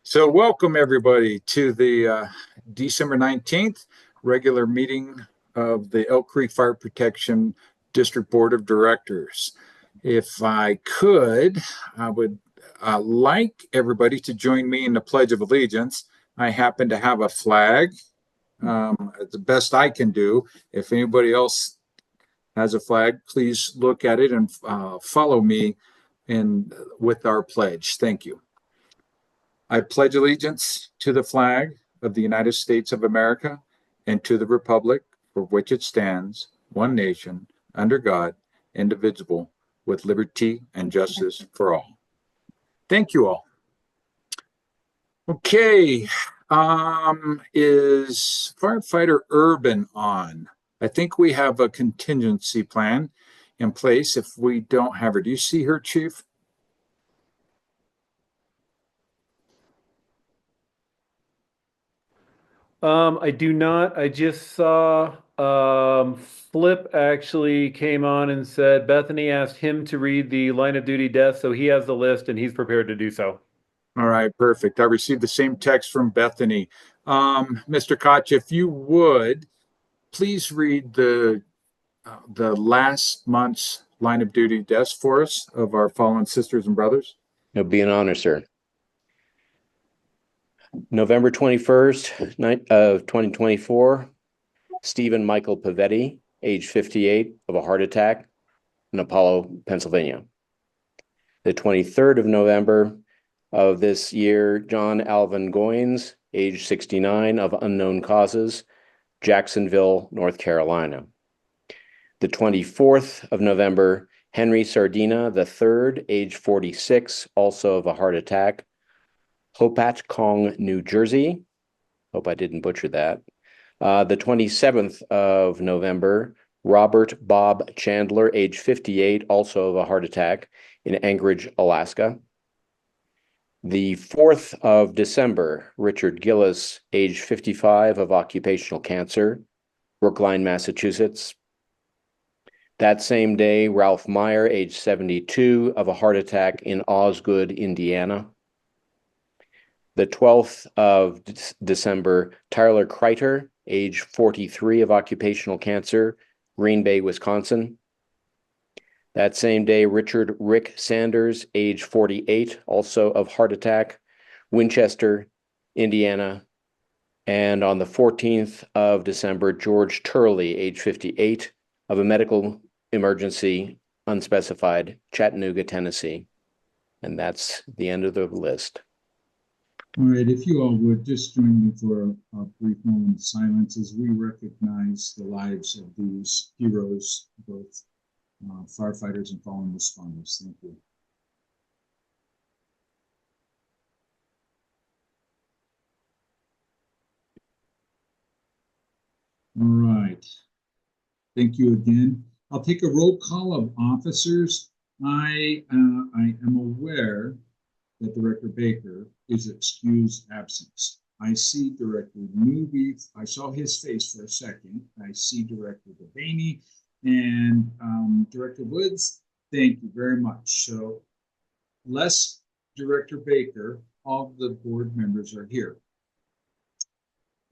So welcome everybody to the December 19th regular meeting of the Elk Creek Fire Protection District Board of Directors. If I could, I would like everybody to join me in the Pledge of Allegiance. I happen to have a flag, the best I can do. If anybody else has a flag, please look at it and follow me with our pledge. Thank you. I pledge allegiance to the flag of the United States of America and to the republic for which it stands, one nation, under God, indivisible, with liberty and justice for all. Thank you all. Okay, is firefighter Urban on? I think we have a contingency plan in place if we don't have her. Do you see her, Chief? I do not. I just saw Flip actually came on and said Bethany asked him to read the line of duty deaths, so he has the list and he's prepared to do so. All right, perfect. I received the same text from Bethany. Mr. Koch, if you would, please read the last month's line of duty deaths for us of our fallen sisters and brothers. It'll be an honor, sir. November 21st, 2024, Stephen Michael Pavetti, age 58, of a heart attack in Apollo, Pennsylvania. The 23rd of November of this year, John Alvin Goins, age 69, of unknown causes, Jacksonville, North Carolina. The 24th of November, Henry Sardina III, age 46, also of a heart attack, Hopatcong, New Jersey. Hope I didn't butcher that. The 27th of November, Robert Bob Chandler, age 58, also of a heart attack in Anchorage, Alaska. The 4th of December, Richard Gillis, age 55, of occupational cancer, Brookline, Massachusetts. That same day, Ralph Meyer, age 72, of a heart attack in Osgood, Indiana. The 12th of December, Tyler Kreiter, age 43, of occupational cancer, Green Bay, Wisconsin. That same day, Richard Rick Sanders, age 48, also of heart attack, Winchester, Indiana. And on the 14th of December, George Turley, age 58, of a medical emergency, unspecified, Chattanooga, Tennessee. And that's the end of the list. All right, if you all would just join me for a brief moment of silence as we recognize the lives of these heroes, both firefighters and fallen responders. Thank you. All right. Thank you again. I'll take a roll call of officers. I am aware that Director Baker is excused absence. I see Director Newby. I saw his face for a second. I see Director Devaney and Director Woods. Thank you very much. So, less Director Baker, all the board members are here.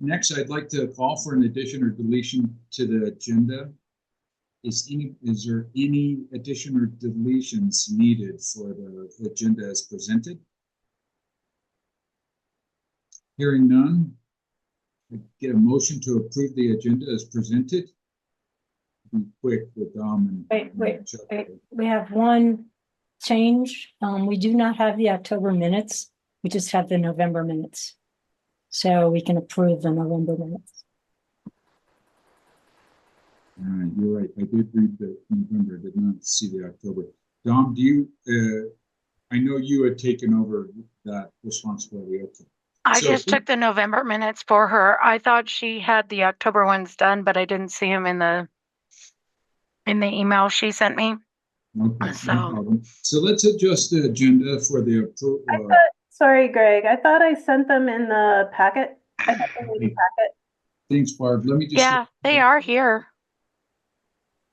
Next, I'd like to call for an addition or deletion to the agenda. Is there any addition or deletions needed for the agenda as presented? Hearing none, I get a motion to approve the agenda as presented. Be quick with Dom and wait. We have one change. We do not have the October minutes. We just have the November minutes. So we can approve the November minutes. All right, you're right. I did read the November. I did not see the October. Dom, do you, I know you had taken over that responsibility. Okay. I just took the November minutes for her. I thought she had the October ones done, but I didn't see them in the email she sent me. Okay, no problem. So let's adjust the agenda for the approval. Sorry, Greg. I thought I sent them in the packet. I thought they were in the packet. Thanks, Barb. Let me just. Yeah, they are here.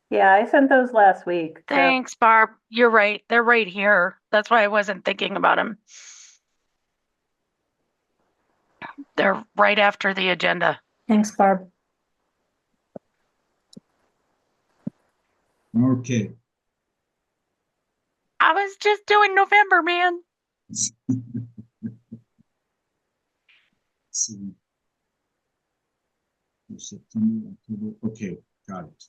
Yeah, I sent those last week. Thanks, Barb. You're right. They're right here. That's why I wasn't thinking about them. They're right after the agenda. Thanks, Barb. Okay. I was just doing November, man. See. September, October. Okay, got it.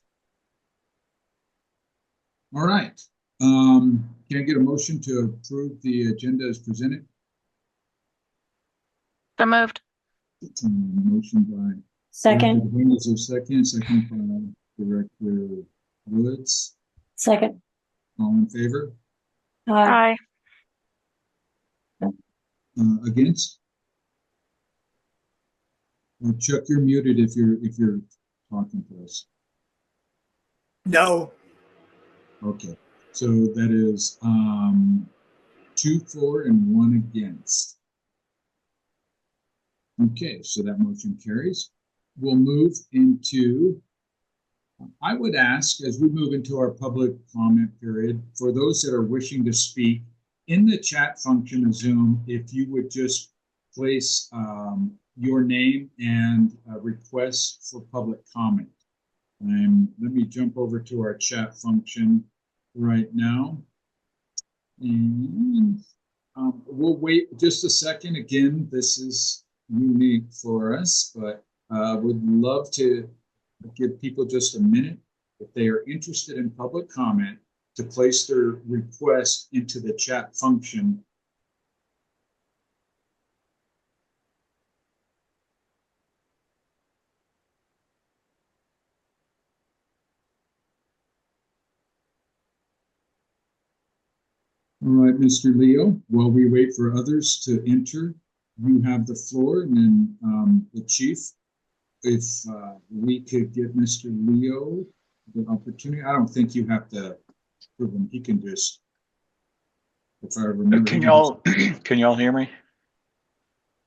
All right. Can I get a motion to approve the agenda as presented? So moved. Motion by Second, Director Wayne, is there a second? Second by Director Woods. second. All in favor? Aye. Aye. Against? Chuck, you're muted if you're talking to us. No. Okay, so that is 2 for and 1 against. Okay, so that motion carries. We'll move into, I would ask, as we move into our public comment period, for those that are wishing to speak, in the chat function of Zoom, if you would just place your name and request for public comment. Let me jump over to our chat function right now. And we'll wait just a second. Again, this is unique for us, but would love to give people just a minute, if they are interested in public comment, to place their request into the chat function. All right, Mr. Leo, while we wait for others to enter, you have the floor, and then the chief, if we could give Mr. Leo the opportunity. I don't think you have to prove him. He can just, if I remember. Can y'all hear me?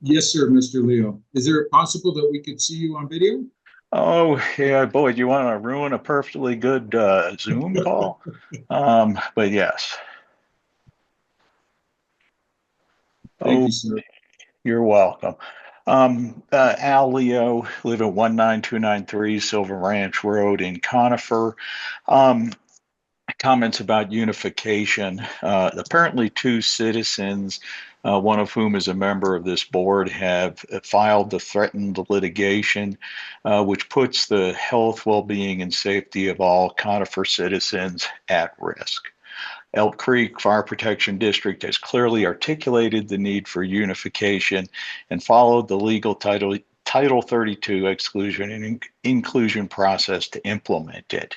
Yes, sir, Mr. Leo. Is it possible that we could see you on video? Oh, yeah, boy, do you want to ruin a perfectly good Zoom call? But yes. Thank you, sir. You're welcome. Al Leo, live at 19293 Silver Ranch Road in Conifer. Comments about unification. Apparently 2 citizens, one of whom is a member of this board, have filed the threatened litigation, which puts the health, well-being, and safety of all Conifer citizens at risk. Elk Creek Fire Protection District has clearly articulated the need for unification and followed the legal Title 32 exclusion and inclusion process to implement it.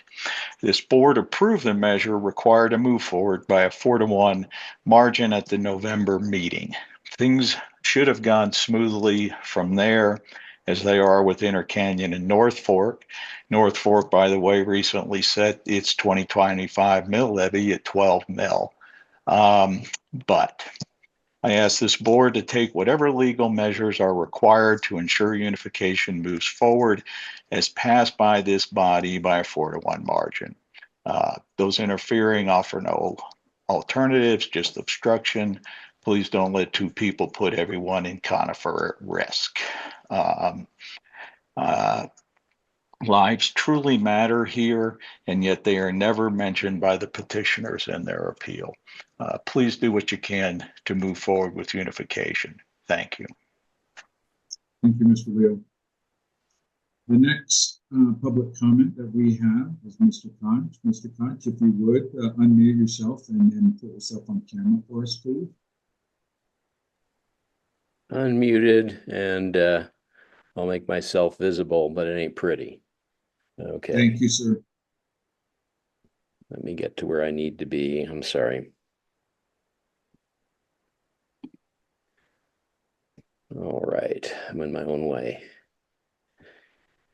This board approved the measure required to move forward by a 4-to-1 margin at the November meeting. Things should have gone smoothly from there, as they are with Intercanyon and North Fork. North Fork, by the way, recently set its 2025 mill levy at 12 mil. But I ask this board to take whatever legal measures are required to ensure unification moves forward as passed by this body by a 4-to-1 margin. Those interfering offer no alternatives, just obstruction. Please don't let 2 people put everyone in Conifer at risk. Lives truly matter here, and yet they are never mentioned by the petitioners in their appeal. Please do what you can to move forward with unification. Thank you. Thank you, Mr. Leo. The next public comment that we have is Mr. Koch. Mr. Koch, if you would unmute yourself and then put yourself on camera for us, please. Unmuted, and I'll make myself visible, but it ain't pretty. Okay. Thank you, sir. Let me get to where I need to be. I'm sorry. All right, I'm in my own way.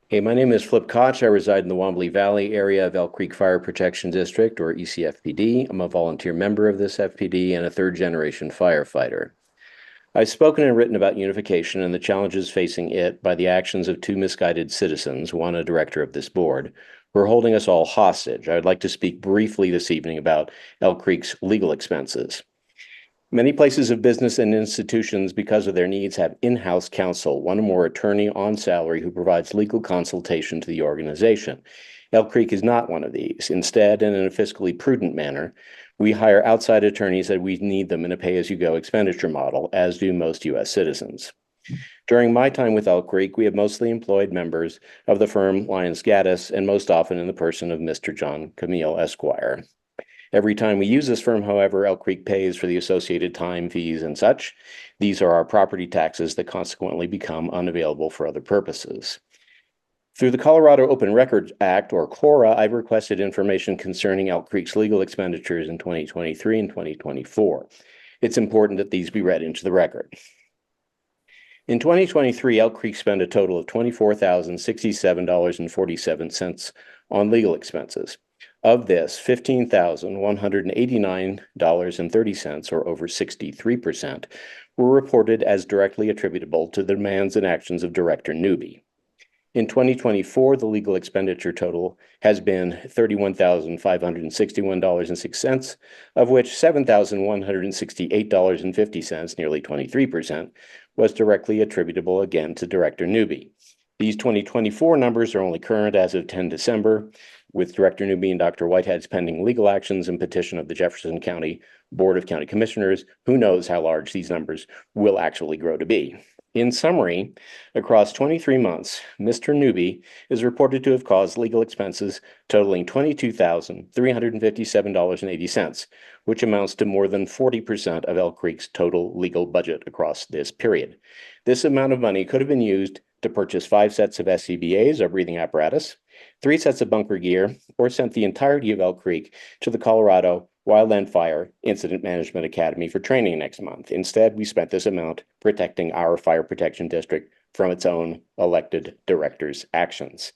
Hey, my name is Flip Koch. I reside in the Wombly Valley area of Elk Creek Fire Protection District, or ECFPD. I'm a volunteer member of this FPD and a 3rd-generation firefighter. I've spoken and written about unification and the challenges facing it by the actions of 2 misguided citizens, one a director of this board, who are holding us all hostage. I would like to speak briefly this evening about Elk Creek's legal expenses. Many places of business and institutions, because of their needs, have in-house counsel, one or more attorney on salary who provides legal consultation to the organization. Elk Creek is not one of these. Instead, and in a fiscally prudent manner, we hire outside attorneys as we need them in a pay-as-you-go expenditure model, as do most U.S. citizens. During my time with Elk Creek, we have mostly employed members of the firm Lyons Gaddis, and most often in the person of Mr. John Camille, Esquire. Every time we use this firm, however, Elk Creek pays for the associated time, fees, and such. These are our property taxes that consequently become unavailable for other purposes. Through the Colorado Open Records Act, or CORA, I've requested information concerning Elk Creek's legal expenditures in 2023 and 2024. It's important that these be read into the record. In 2023, Elk Creek spent a total of $24,067.47 on legal expenses. Of this, $15,189.30, or over 63%, were reported as directly attributable to the demands and actions of Director Newby. In 2024, the legal expenditure total has been $31,561.06, of which $7,168.50, nearly 23%, was directly attributable again to Director Newby. These 2024 numbers are only current as of 10 December, with Director Newby and Dr. Whitehead's pending legal actions and petition of the Jefferson County Board of County Commissioners. Who knows how large these numbers will actually grow to be. In summary, across 23 months, Mr. Newby is reported to have caused legal expenses totaling $22,357.80, which amounts to more than 40% of Elk Creek's total legal budget across this period. This amount of money could have been used to purchase 5 sets of SCBAs, or breathing apparatus, 3 sets of bunker gear, or sent the entirety of Elk Creek to the Colorado Wildland Fire Incident Management Academy for training next month. Instead, we spent this amount protecting our fire protection district from its own elected directors' actions.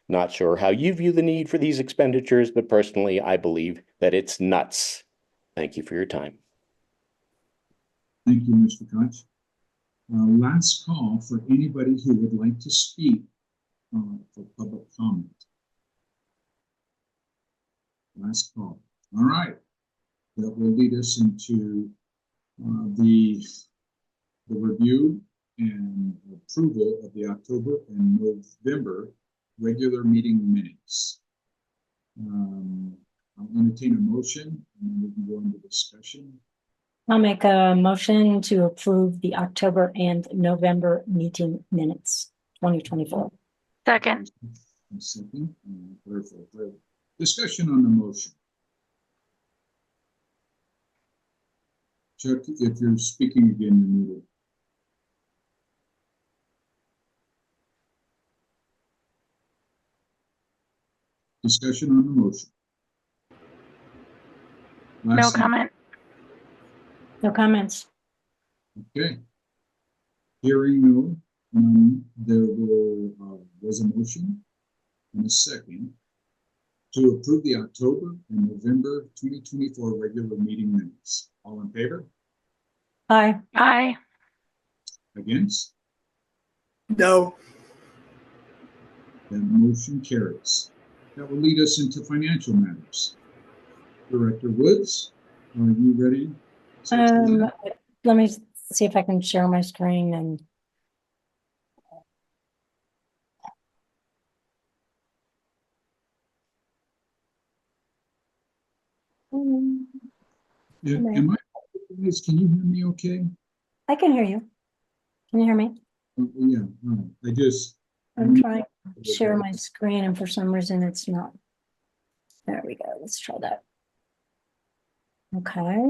Not sure how you view the need for these expenditures, but personally, I believe that it's nuts. Thank you for your time. Thank you, Mr. Koch. Last call for anybody who would like to speak for public comment. Last call. All right. That will lead us into the review and approval of the October and November regular meeting minutes. I'll entertain a motion and then we can go into discussion. I'll make a motion to approve the October and November meeting minutes, 2024. Second. Second. Perfect. Discussion on the motion. Chuck, if you're speaking again, you're muted. Discussion on the motion. No comment. No comments. Okay. Hearing no, there was a motion and a second to approve the October and November 2024 regular meeting minutes. All in favor? Aye. Aye. Against? No. That motion carries. That will lead us into financial matters. Director Woods, are you ready? Let me see if I can share my screen and. Yeah, can you hear me okay? I can hear you. Can you hear me? Yeah, no, I'm trying to share my screen and for some reason it's not. There we go. Let's try that. Okay.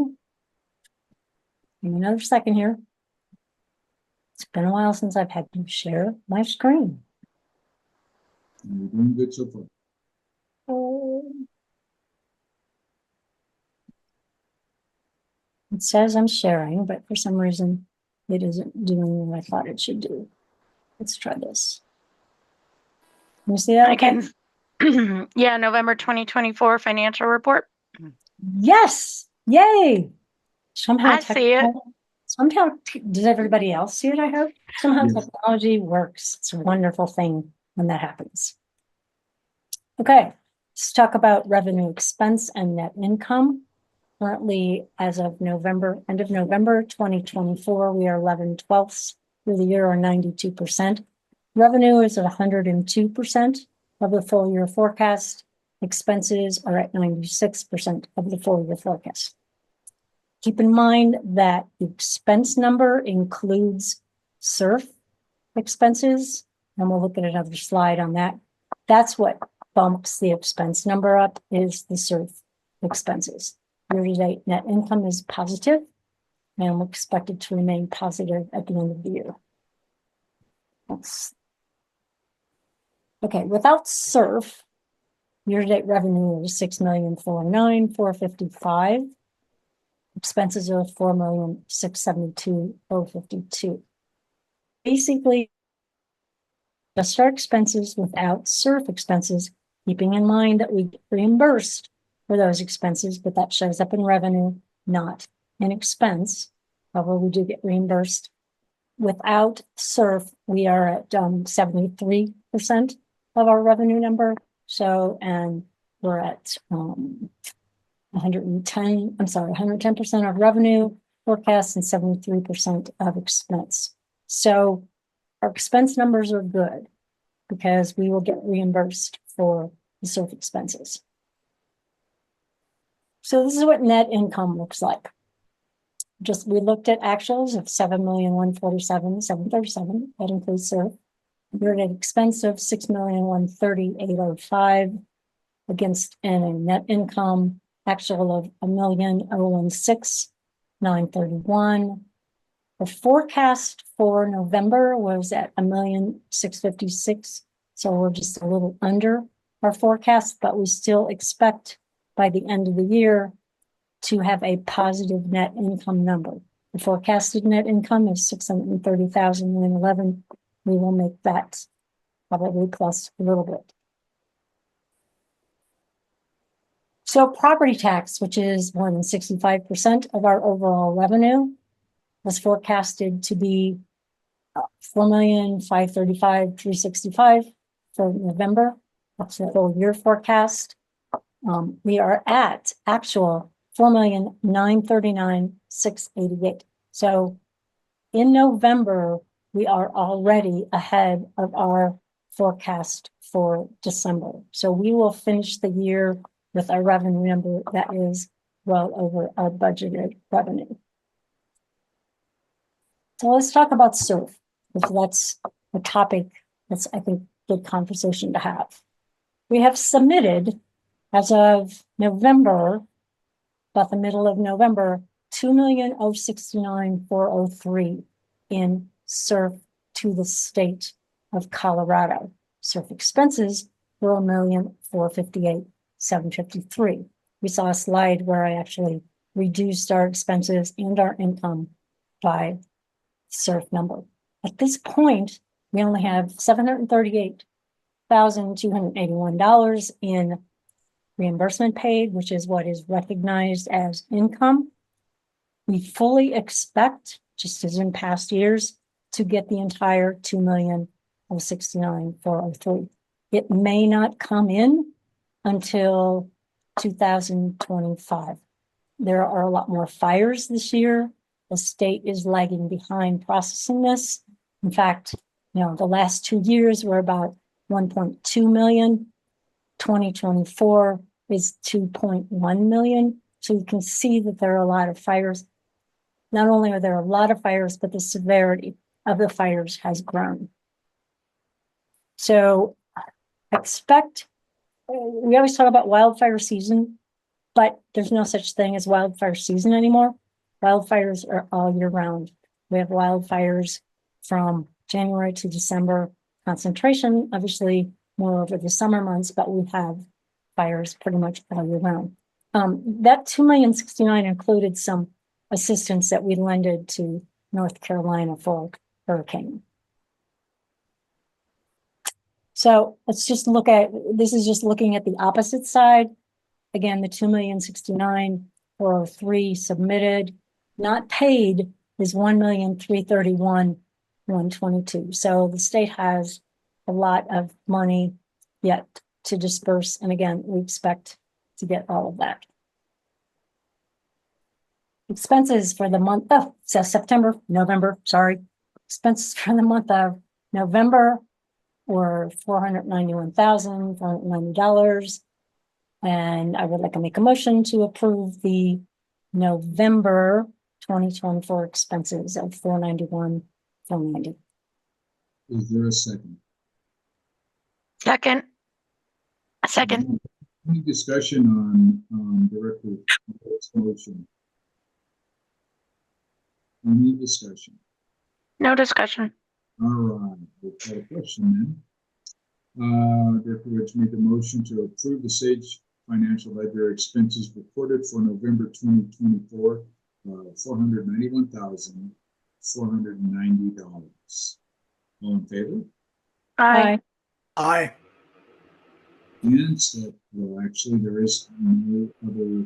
Give me another second here. It's been a while since I've had to share my screen. You're doing good so far. It says I'm sharing, but for some reason it isn't doing what I thought it should do. Let's try this. Can you see that? I can. Yeah, November 2024 financial report. Yes. Yay. Somehow I see it. Somehow, does everybody else see it? I hope somehow Yes. Technology works. It's a wonderful thing when that happens. Okay, let's talk about revenue expense and net income. Currently, as of end of November 2024, we are 11/12 through the year, or 92%. Revenue is at 102% of the full year forecast. Expenses are at 96% of the full year forecast. Keep in mind that the expense number includes SURF expenses, and we'll look at another slide on that. That's what bumps the expense number up, is the SURF expenses. Year-to-date net income is positive, and we're expected to remain positive at the end of the year. Okay, without SURF, year-to-date revenue is $6,409,455. Expenses are $4,672,052. Basically, just our expenses without SURF expenses, keeping in mind that we get reimbursed for those expenses, but that shows up in revenue, not in expense. However, we do get reimbursed. Without SURF, we are at 73% of our revenue number. So, and we're at 110% of revenue forecast and 73% of expense. So our expense numbers are good because we will get reimbursed for the SURF expenses. So this is what net income looks like. We looked at actuals of $7,147,737. That includes SURF. We're at an expense of $6,130,805 against a net income actual of $1,016,931. The forecast for November was at $1,656,000. So we're just a little under our forecast, but we still expect by the end of the year to have a positive net income number. The forecasted net income is $630,911. We will make that probably plus a little bit. So property tax, which is more than 65% of our overall revenue, was forecasted to be $4,535,365 for November. That's the whole year forecast. We are at actual $4,939,688. So in November, we are already ahead of our forecast for December. So we will finish the year with a revenue number that is well over our budgeted revenue. So let's talk about SURF, because that's a topic that's, I think, good conversation to have. We have submitted, as of November, about the middle of November, $2,069,403 in SURF to the state of Colorado. SURF expenses were $1,458,753. We saw a slide where I actually reduced our expenses and our income by SURF number. At this point, we only have $738,281 in reimbursement paid, which is what is recognized as income. We fully expect, just as in past years, to get the entire $2,069,403. It may not come in until 2025. There are a lot more fires this year. The state is lagging behind processing this. In fact, the last 2 years were about 1.2 million. 2024 is 2.1 million. So you can see that there are a lot of fires. Not only are there a lot of fires, but the severity of the fires has grown. So expect, we always talk about wildfire season, but there's no such thing as wildfire season anymore. Wildfires are all year round. We have wildfires from January to December. Concentration, obviously, more over the summer months, but we have fires pretty much all year round. That $2,069,000 included some assistance that we lended to North Carolina for hurricane. So let's just look at, this is just looking at the opposite side. Again, the $2,069,403 submitted, not paid is $1,331,122. So the state has a lot of money yet to disperse. And again, we expect to get all of that. Expenses for the month, oh, it says November, sorry. Expenses for the month of November were $491,490. And I would like to make a motion to approve the November 2024 expenses of $491,490. Is there a second? Second. Any discussion on Director White's motion? Any discussion? No discussion. All right, we've got a question then. Director White made the motion to approve the Sage Financial Ledger expenses reported for November 2024, $491,490. All in favor? Aye. Aye. Against that, well, actually, there is no other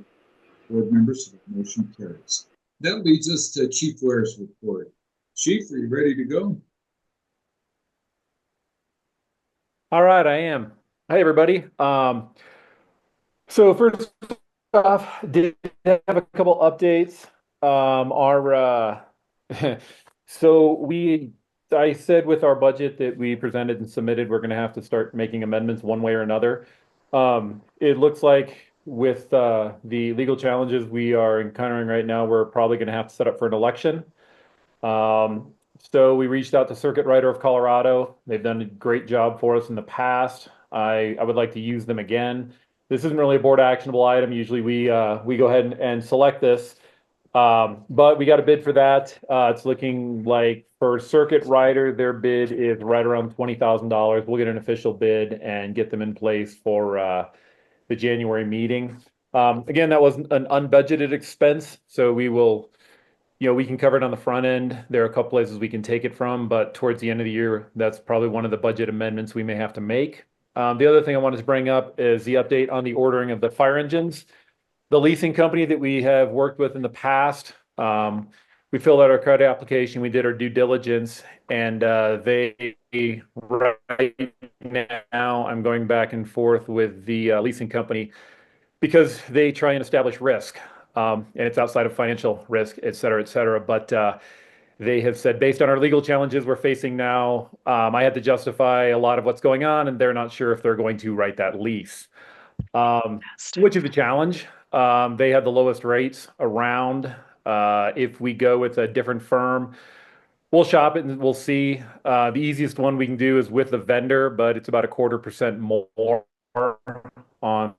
board members, so the motion carries. That leads us to Chief Ware's report. Chief, are you ready to go? All right, I am. Hi, everybody. So first off, did have a couple updates. I said with our budget that we presented and submitted, we're going to have to start making amendments one way or another. It looks like with the legal challenges we are encountering right now, we're probably going to have to set up for an election. So we reached out to Circuit Rider of Colorado. They've done a great job for us in the past. I would like to use them again. This isn't really a board actionable item. Usually we go ahead and select this. But we got a bid for that. It's looking like for Circuit Rider, their bid is right around $20,000. We'll get an official bid and get them in place for the January meeting. Again, that was an unbudgeted expense, so we will, we can cover it on the front end. There are a couple places we can take it from, but towards the end of the year, that's probably one of the budget amendments we may have to make. The other thing I wanted to bring up is the update on the ordering of the fire engines. The leasing company that we have worked with in the past, we filled out our credit application, we did our due diligence, and they right now, I'm going back and forth with the leasing company because they try and establish risk, and it's outside of financial risk, et cetera, et cetera. But they have said, based on our legal challenges we're facing now, I had to justify a lot of what's going on, and they're not sure if they're going to write that lease, which is a challenge. They have the lowest rates around. If we go with a different firm, we'll shop it and we'll see. The easiest one we can do is with the vendor, but it's about 0.25% more on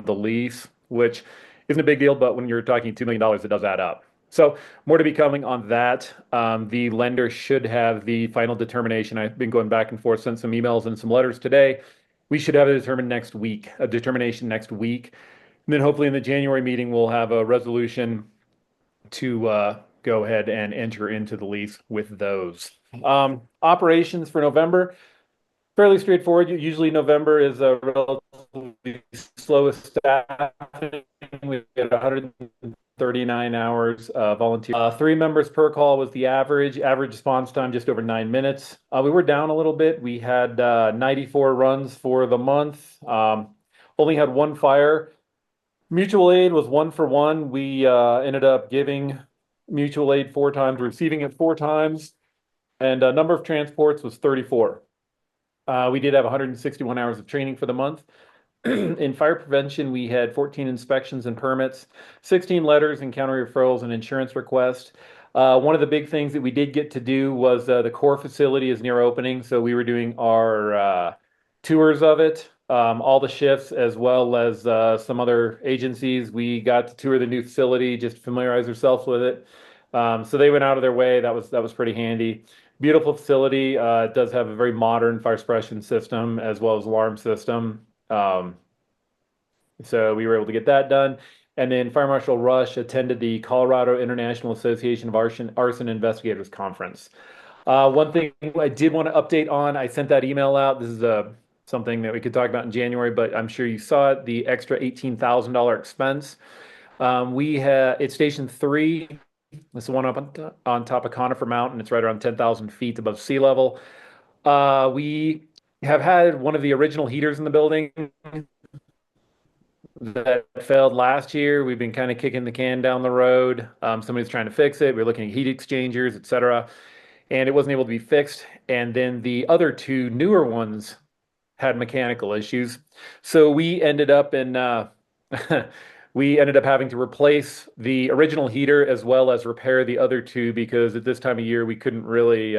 the lease, which isn't a big deal, but when you're talking $2 million, it does add up. So more to be coming on that. The lender should have the final determination. I've been going back and forth, sent some emails and some letters today. We should have a determination next week. And then hopefully in the January meeting, we'll have a resolution to go ahead and enter into the lease with those. Operations for November, fairly straightforward. Usually November is a relatively slowest staffing. We had 139 hours volunteer. 3 members per call was the average response time just over 9 minutes. We were down a little bit. We had 94 runs for the month. Only had 1 fire. Mutual aid was 1 for 1. We ended up giving mutual aid 4 times, receiving it 4 times, and number of transports was 34. We did have 161 hours of training for the month. In fire prevention, we had 14 inspections and permits, 16 letters and county referrals and insurance requests. One of the big things that we did get to do was the core facility is near opening, so we were doing our tours of it. All the shifts, as well as some other agencies, we got to tour the new facility, just to familiarize ourselves with it. So they went out of their way. That was pretty handy. Beautiful facility. It does have a very modern fire suppression system as well as alarm system. So we were able to get that done. And then Fire Marshal Rush attended the Colorado International Association of Arson Investigators Conference. One thing I did want to update on, I sent that email out. This is something that we could talk about in January, but I'm sure you saw it, the extra $18,000 expense. It's Station 3. This is the one up on top of Conifer Mountain. It's right around 10,000 feet above sea level. We have had one of the original heaters in the building that failed last year. We've been kind of kicking the can down the road. Somebody's trying to fix it. We're looking at heat exchangers, etc., and it wasn't able to be fixed. And then the other two newer ones had mechanical issues. So we ended up in we ended up having to replace the original heater as well as repair the other two, because at this time of year we couldn't really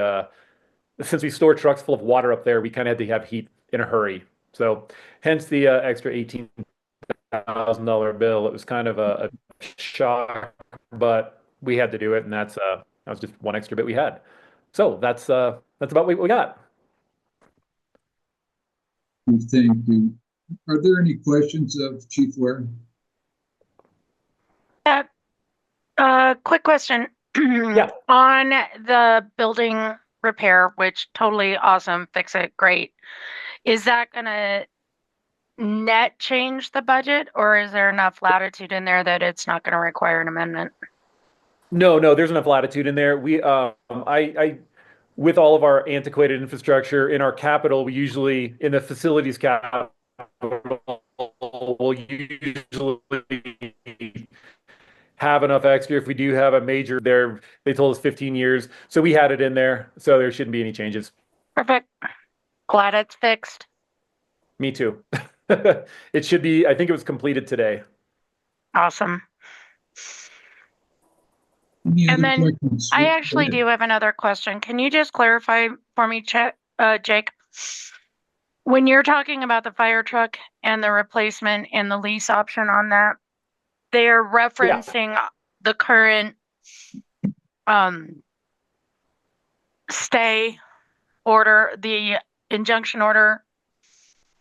since we store trucks full of water up there, we kind of had to have heat in a hurry. So hence the extra $18,000 bill. It was kind of a shock, but we had to do it, and that was just one extra bit we had. So that's about what we got. Thank you. Are there any questions of Chief Ware? Quick question. Yeah. On the building repair, which totally awesome, fix it, great. Is that gonna net change the budget, or is there enough latitude in there that it's not gonna require an amendment? No, there's enough latitude in there. With all of our antiquated infrastructure in our capital, we usually, in the facilities capital, we'll usually have enough extra if we do have a major there. They told us 15 years. So we had it in there. So there shouldn't be any changes. Perfect. Glad it's fixed. Me too. It should be, I think it was completed today. Awesome. Any And other then questions? I Go actually ahead. do have another question. Can you just clarify for me, Jake? When you're talking about the fire truck and the replacement and the lease option on that, they're referencing the current stay order, the injunction order,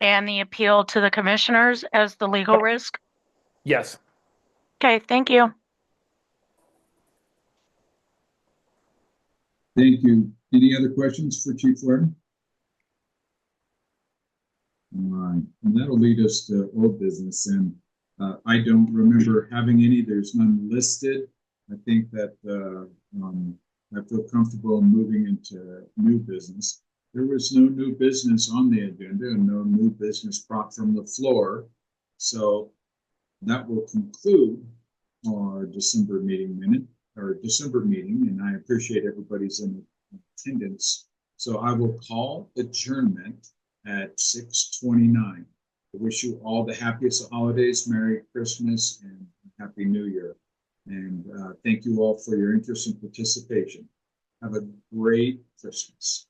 and the appeal to the commissioners as the legal risk? Yes. Okay, thank you. Thank you. Any other questions for Chief Ware? All right, and that'll lead us to old business, and I don't remember having any. There's none listed. I think that I feel comfortable moving into new business. There was no new business on the agenda and no new business brought from the floor. So that will conclude our December meeting, and I appreciate everybody's attendance. So I will call adjournment at 6:29. I wish you all the happiest of holidays, Merry Christmas, and Happy New Year. And thank you all for your interest and participation. Have a great Christmas.